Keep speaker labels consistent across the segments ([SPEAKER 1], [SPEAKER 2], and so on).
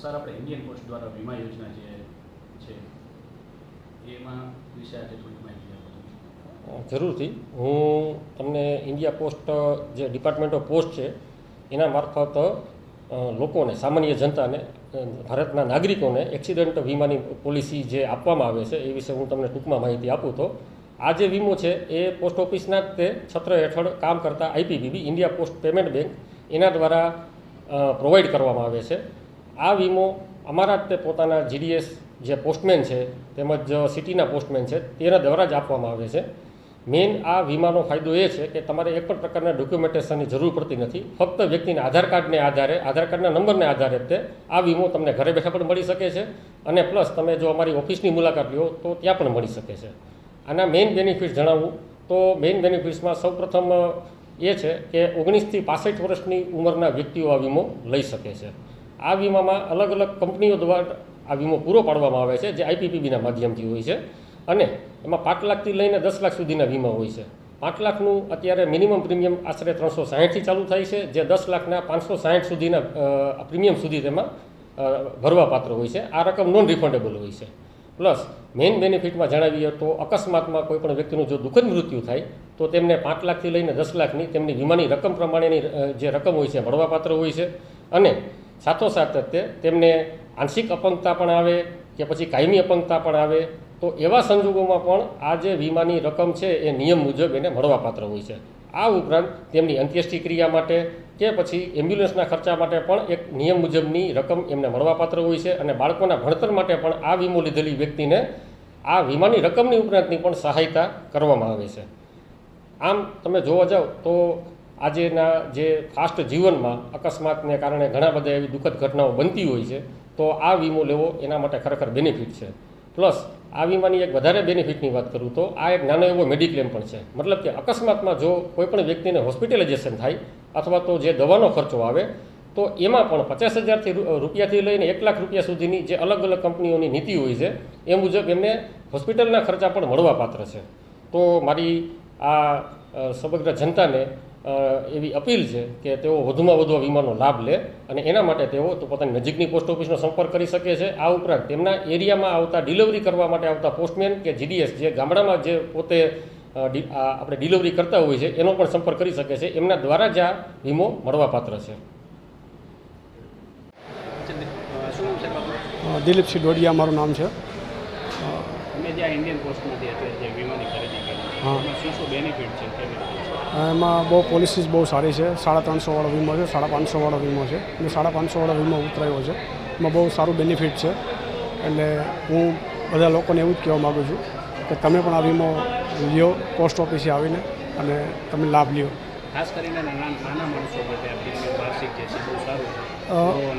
[SPEAKER 1] Sir, આપણે Indian post દ્વારા વીમા યોજના જે છે એમાં વિશે આજે થોડીક માહિતી આપો.
[SPEAKER 2] જરૂરથી હું તમને ઇન્ડિયા પોસ્ટ જે ડિપાર્ટમેન્ટ ઓફ પોસ્ટ છે એના મારફત લોકોને, સામાન્ય જનતાને, ભારતના નાગરિકોને એક્સિડન્ટ વીમાની પોલિસી જે આપવામાં આવે છે એ વિશે હું તમને ટૂંકમાં માહિતી આપું તો આ જે વીમો છે એ પોસ્ટ ઓફિસના તે છત્ર હેઠળ કામ કરતા IPPB, India post payment bank, એના દ્વારા પ્રોવાઈડ કરવામાં આવે છે. આ વીમો અમારા જ તે પોતાના જીડીએસ જે પોસ્ટમેન છે તેમજ સિટીના પોસ્ટમેન છે તેના દ્વારા જ આપવામાં આવે છે. મેઇન આ વીમાનો ફાયદો એ છે કે તમારે એક પણ પ્રકારના ડોક્યુમેન્ટેશનની જરૂર પડતી નથી. ફક્ત વ્યક્તિના આધાર કાર્ડને આધારે, આધાર કાર્ડના નંબરને આધારે તે આ વીમો તમને ઘરે બેઠા પણ મળી શકે છે અને પ્લસ તમે જો અમારી ઓફિસની મુલાકાત લો તો ત્યાં પણ મળી શકે છે. આના મેઇન બેનિફિટ્સ જણાવું તો મેઇન બેનિફિટ્સમાં સૌપ્રથમ એ છે કે 19થી 65 વર્ષની ઉંમરના વ્યક્તિઓ આ વીમો લઈ શકે છે. આ વીમામાં અલગ અલગ કંપનીઓ દ્વારા આ વીમો પૂરો પાડવામાં આવે છે જે આઈપીપીબીના માધ્યમથી હોય છે અને એમાં 5 લાખથી લઈને 10 લાખ સુધીના વીમા હોય છે. 5 લાખનું અત્યારે મિનિમમ પ્રીમિયમ આશરે 360થી ચાલુ થાય છે, જે 10 લાખના 560 સુધીના પ્રીમિયમ સુધી તેમાં ભરવાપાત્ર હોય છે. આ રકમ નોન રિફંડેબલ હોય છે. પ્લસ મેઇન બેનિફિટમાં જણાવીએ તો અકસ્માતમાં કોઈપણ વ્યક્તિનું જો દુઃખદ મૃત્યુ થાય તો તેમને 5 લાખથી લઈને 10 લાખની તેમની વીમાની રકમ પ્રમાણેની જે રકમ હોય છે મળવાપાત્ર હોય છે અને સાથોસાથ તે તેમને આંશિક અપંગતા પણ આવે કે પછી કાયમી અપંગતા પણ આવે તો એવા સંજોગોમાં પણ આ જે વીમાની રકમ છે એ નિયમ મુજબ એને મળવાપાત્ર હોય છે. આ ઉપરાંત તેમની અંત્યેષ્ટિ ક્રિયા માટે કે પછી એમ્બ્યુલન્સના ખર્ચા માટે પણ એક નિયમ મુજબની રકમ એમને મળવાપાત્ર હોય છે અને બાળકોના ભણતર માટે પણ આ વીમો લીધેલી વ્યક્તિને આ વીમાની રકમની ઉપરાંતની પણ સહાયતા કરવામાં આવે છે. આમ તમે જોવા જાઓ તો આજેના જે ફાસ્ટ જીવનમાં અકસ્માતને કારણે ઘણા બધા એવી દુઃખદ ઘટનાઓ બનતી હોય છે તો આ વીમો લેવો એના માટે ખરેખર બેનિફિટ છે. પ્લસ આ વીમાની એક વધારે બેનિફિટની વાત કરું તો આ એક નાનો એવો મેડિક્લેમ પણ છે. મતલબ કે અકસ્માતમાં જો કોઈપણ વ્યક્તિને હોસ્પિટલાઇઝેશન થાય અથવા તો જે દવાનો ખર્ચો આવે તો એમાં પણ 50,000 રૂપિયાથી લઈને 1 લાખ રૂપિયા સુધીની જે અલગ અલગ કંપનીઓની નીતિ હોય છે એ મુજબ એમને હોસ્પિટલના ખર્ચા પણ મળવાપાત્ર છે. તો મારી આ સમગ્ર જનતાને એવી અપીલ છે કે તેઓ વધુમાં વધુ વીમાનો લાભ લે અને એના માટે તેઓ તો પોતાની નજીકની પોસ્ટ ઓફિસનો સંપર્ક કરી શકે છે. આ ઉપરાંત તેમના એરિયામાં આવતા ડિલિવરી કરવા માટે આવતા પોસ્ટમેન કે જીડીએસ જે ગામડામાં જે પોતે આપણે ડિલિવરી કરતા હોય છે એનો પણ સંપર્ક કરી શકે છે. એમના દ્વારા જ આ વીમો મળવાપાત્ર છે.
[SPEAKER 3] દિલીપસિંહ ડોડિયા મારું નામ છે.
[SPEAKER 1] અમે જે ઇન્ડિયન પોસ્ટમાંથી જે વીમાની ખરીદી કરી એમાં શું બેનિફિટ છે?
[SPEAKER 3] એમાં બહુ પોલિસીસ બહુ સારી છે. 350 વાળો વીમો છે, 550 વાળો વીમો છે અને 550 વાળો વીમો ઉતરાયો છે. એમાં બહુ સારું બેનિફિટ છે. એટલે હું બધા લોકોને એવું જ કહેવા માગું છું કે તમે પણ આ વીમો લ્યો પોસ્ટ ઓફિસે આવીને અને તમે લાભ લ્યો.
[SPEAKER 1] ખાસ કરીને નાના માણસો માટે વાર્ષિક જે છે બહુ સારું છે.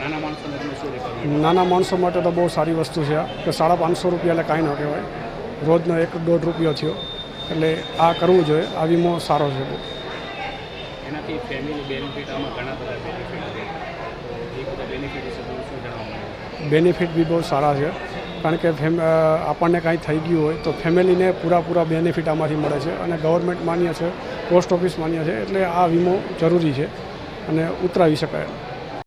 [SPEAKER 1] નાના માણસોને તમે શું રેકમેન્ડ?
[SPEAKER 3] નાના માણસો માટે તો બહુ સારી વસ્તુ છે આ કે 550 રૂપિયા એટલે કાંઈ ન કહેવાય. રોજનો 1-1.5 રૂપિયો થયો એટલે આ કરવું જોઈએ. આ વીમો સારો છે બહુ.
[SPEAKER 1] એનાથી ફેમિલી બેનિફિટ આમાં ઘણા બધા બેનિફિટ છે. એ બધા બેનિફિટ વિશે તમે શું જણાવવા માંગો?
[SPEAKER 3] બેનિફિટ બી બહુ સારા છે કારણ કે આપણને કાંઈ થઈ ગયું હોય તો ફેમિલીને પૂરા બેનિફિટ આમાંથી મળે છે અને ગવર્મેન્ટ માન્ય છે, પોસ્ટ ઓફિસ માન્ય છે એટલે આ વીમો જરૂરી છે અને ઉતરાવી શકાય.